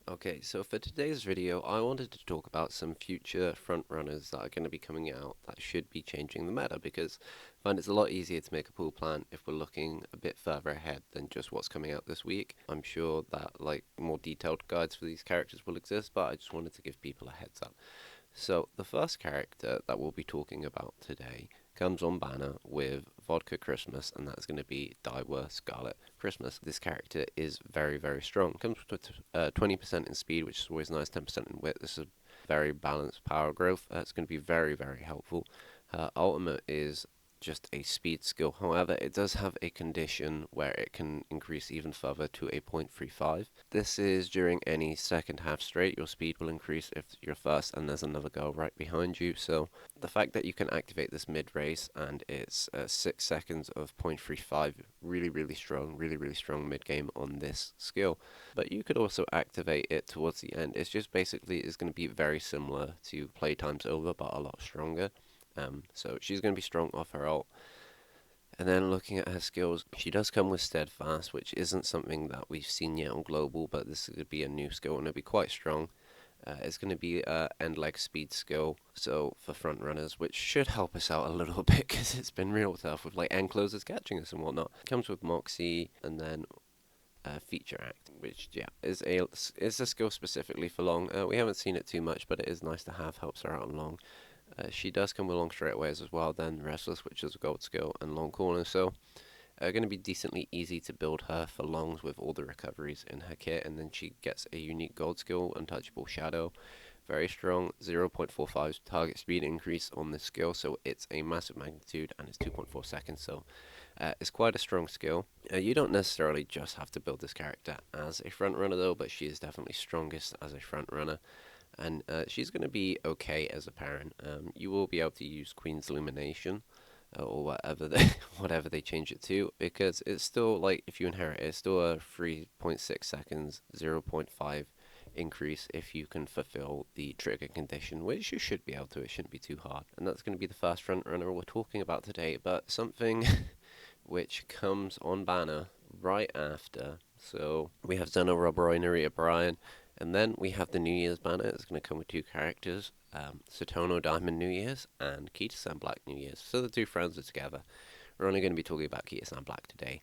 Okay, so for today's video, I wanted to talk about some future front runners that are going to be coming out that should be changing the meta, because I find it's a lot easier to make a pool plan if we're looking a bit further ahead than just what's coming out this week. I'm sure that more detailed guides for these characters will exist, but I just wanted to give people a heads up. So the first character that we'll be talking about today comes on banner with Vodka Christmas, and that's going to be Daiwa Scarlet Christmas. This character is very, very strong. Comes with 20% in speed, which is always nice, 10% in wit. This is very balanced power growth. That's going to be very, very helpful. Her ultimate is just a speed skill. However, it does have a condition where it can increase even further to a 0.35. This is during any second half straight. Your speed will increase if you're first and there's another girl right behind you. So the fact that you can activate this mid race and it's 6 seconds of 0.35, really, really strong mid game on this skill. But you could also activate it towards the end. It's just basically is going to be very similar to Playtime's Over, but a lot stronger. So she's going to be strong off her ult. And then looking at her skills, she does come with Steadfast, which isn't something that we've seen yet on Global, but this is going to be a new skill and it'll be quite strong. It's going to be an end leg speed skill, so for front runners, which should help us out a little bit because it's been real tough with end closers catching us and whatnot. It comes with Moxie and then feature act, which is a skill specifically for long. We haven't seen it too much, but it is nice to have. Helps her out on long. She does come with long straightaways as well, then Restless, which is a gold skill, and long corners, so going to be decently easy to build her for longs with all the recoveries in her kit, and then she gets a unique gold skill, Untouchable Shadow, very strong, 0.45 target speed increase on this skill, so it's a massive magnitude, and it's 2.4 seconds, so it's quite a strong skill. You don't necessarily just have to build this character as a front runner though, but she is definitely strongest as a front runner. And she's going to be okay as a parent. You will be able to use Queen's Illumination or whatever they change it to, because it's still if you inherit it, it's still a 3.6 seconds, 0.5 increase if you can fulfill the trigger condition, which you should be able to. It shouldn't be too hard. And that's going to be the first front runner we're talking about today, but something which comes on banner right after. So we have Zeno Roboroy, Narita Brian, and then we have the New Year's banner. It's going to come with two characters, Satono Diamond New Year's and Kita-san Black New Year's. So the two friends are together. We're only going to be talking about Kita-san Black today.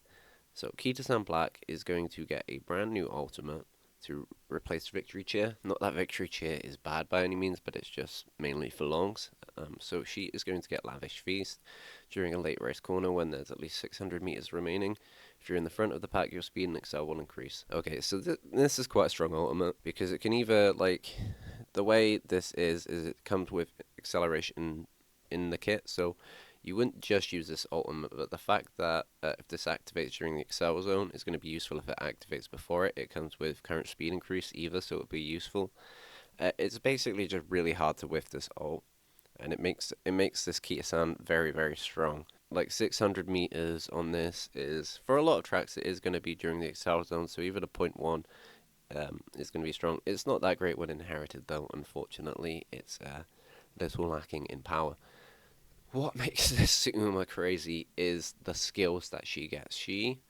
So Kita-san Black is going to get a brand new ultimate to replace Victory Cheer. Not that Victory Cheer is bad by any means, but it's just mainly for longs. So she is going to get Lavish Feast during a late race corner when there's at least 600 meters remaining. If you're in the front of the pack, your speed and excel will increase. Okay, so this is quite a strong ultimate, because it can either, the way this is it comes with acceleration in the kit, so you wouldn't just use this ultimate, but the fact that if this activates during the excel zone is going to be useful if it activates before it. It comes with current speed increase either, so it would be useful. It's basically just really hard to whiff this ult, and it makes this Kita-san very, very strong. 600 meters on this is, for a lot of tracks, it is going to be during the excel zone, so even a 0.1 is going to be strong. It's not that great when inherited though, unfortunately. It's a little lacking in power. What makes this Uma crazy is the skills that she gets. She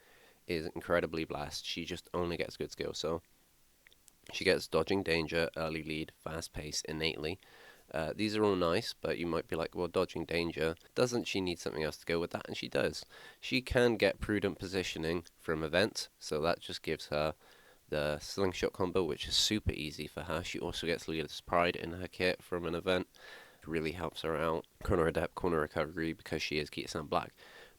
is incredibly blessed. She just only gets good skills, so she gets Dodging Danger, Early Lead, Fast Pace innately. These are all nice, but you might be like, well, Dodging Danger, doesn't she need something else to go with that? And she does. She can get Prudent Positioning from events, so that just gives her the Slingshot combo, which is super easy for her. She also gets Leader's Pride in her kit from an event. It really helps her out. Corner Adept, Corner Recovery, because she is Kita-san Black.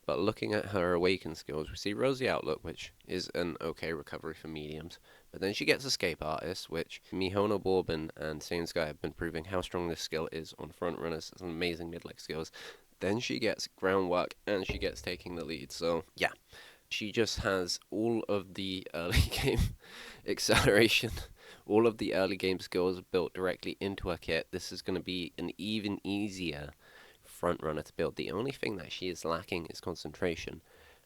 But looking at her Awaken skills, we see Rosy Outlook, which is an okay recovery for mediums. But then she gets Escape Artist, which Mihono Bourbon and Sane Sky have been proving how strong this skill is on front runners. It's an amazing mid-leg skills. Then she gets Groundwork, and she gets Taking the Lead. So, yeah. She just has all of the early game acceleration, all of the early game skills built directly into her kit. This is going to be an even easier front runner to build. The only thing that she is lacking is concentration.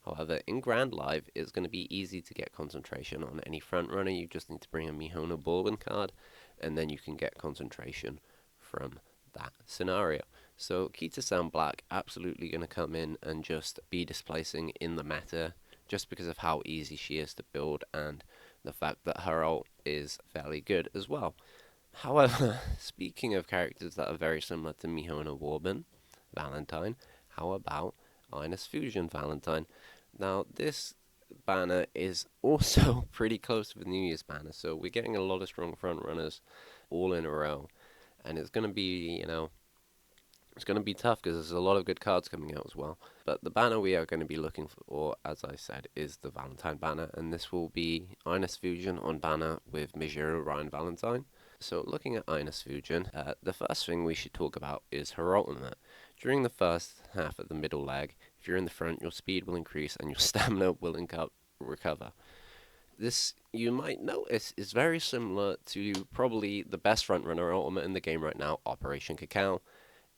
However, in Grand Live, it's going to be easy to get concentration on any front runner. You just need to bring a Mihono Bourbon card, and then you can get concentration from that scenario. So Kita-san Black absolutely going to come in and just be displacing in the meta, just because of how easy she is to build and the fact that her ult is fairly good as well. However, speaking of characters that are very similar to Mihono Warbin, Valentine, how about Ines Fusion Valentine? Now, this banner is also pretty close to the New Year's banner, so we're getting a lot of strong front runners all in a row, and it's going to be, it's going to be tough because there's a lot of good cards coming out as well. But the banner we are going to be looking for, as I said, is the Valentine banner, and this will be Ines Fusion on banner with Mijiro Ryan Valentine. So looking at Ines Fusion, the first thing we should talk about is her ultimate. During the first half of the middle leg, if you're in the front, your speed will increase and your stamina will recover. This, you might notice, is very similar to probably the best frontrunner ultimate in the game right now, Operation Cacao.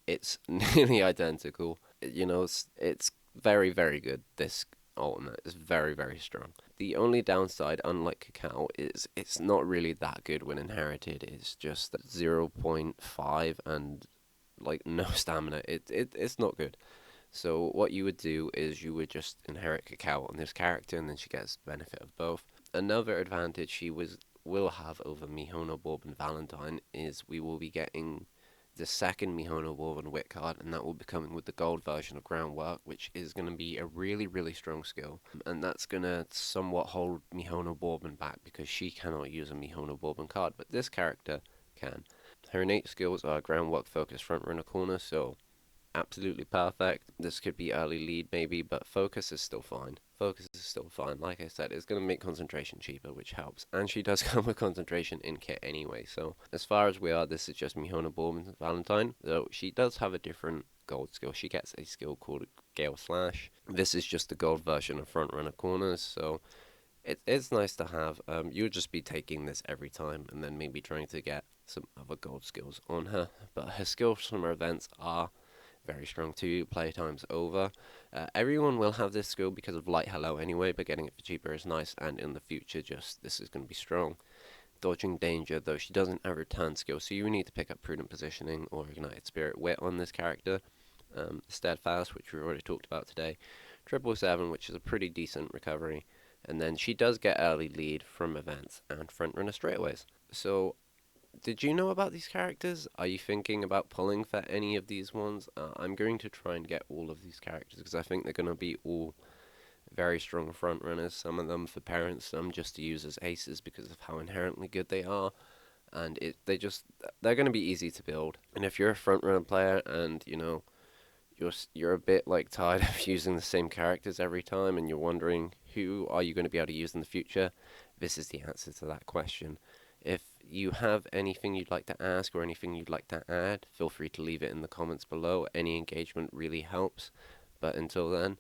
It's nearly identical. It's very, very good. This ultimate is very, very strong. The only downside, unlike Cacao, is it's not really that good when inherited. It's just 0.5 and like no stamina. It's not good. So what you would do is you would just inherit Cacao on this character, and then she gets the benefit of both. Another advantage she will have over Mihono Bob Valentine is we will be getting the second Mihono Woven Wit card, and that will be coming with the gold version of Groundwork, which is going to be a really, really strong skill. And that's going to somewhat hold Mihono Bourbon back because she cannot use a Mihono Bourbon card, but this character can. Her innate skills are Groundwork, Focus, Front Runner, Corner, so absolutely perfect. This could be early lead maybe, but Focus is still fine. Focus is still fine. Like I said, it's going to make concentration cheaper, which helps. And she does come with concentration in kit anyway. So as far as we are, this is just Mihono Bourbon Valentine. Though she does have a different gold skill. She gets a skill called Gale Slash. This is just the gold version of Front Runner Corners. So it's nice to have. You would just be taking this every time and then maybe trying to get some other gold skills on her. But her skills from her events are very strong too. Playtime's over. Everyone will have this skill because of Light Hello anyway, but getting it for cheaper is nice, and in the future, just this is going to be strong. Dodging Danger, though she doesn't have return skill, so you need to pick up Prudent Positioning or Ignited Spirit Wit on this character. Steadfast, which we already talked about today. 777, which is a pretty decent recovery. And then she does get early lead from events and front runner straightaways. So did you know about these characters? Are you thinking about pulling for any of these ones? I'm going to try and get all of these characters because I think they're going to be all very strong front runners. Some of them for parents, some just to use as aces because of how inherently good they are. And they're going to be easy to build. And if you're a front runner player and you're a bit like tired of using the same characters every time and you're wondering who are you going to be able to use in the future, this is the answer to that question. If you have anything you'd like to ask or anything you'd like to add, feel free to leave it in the comments below. Any engagement really helps. But until then,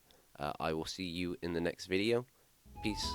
I will see you in the next video. Peace.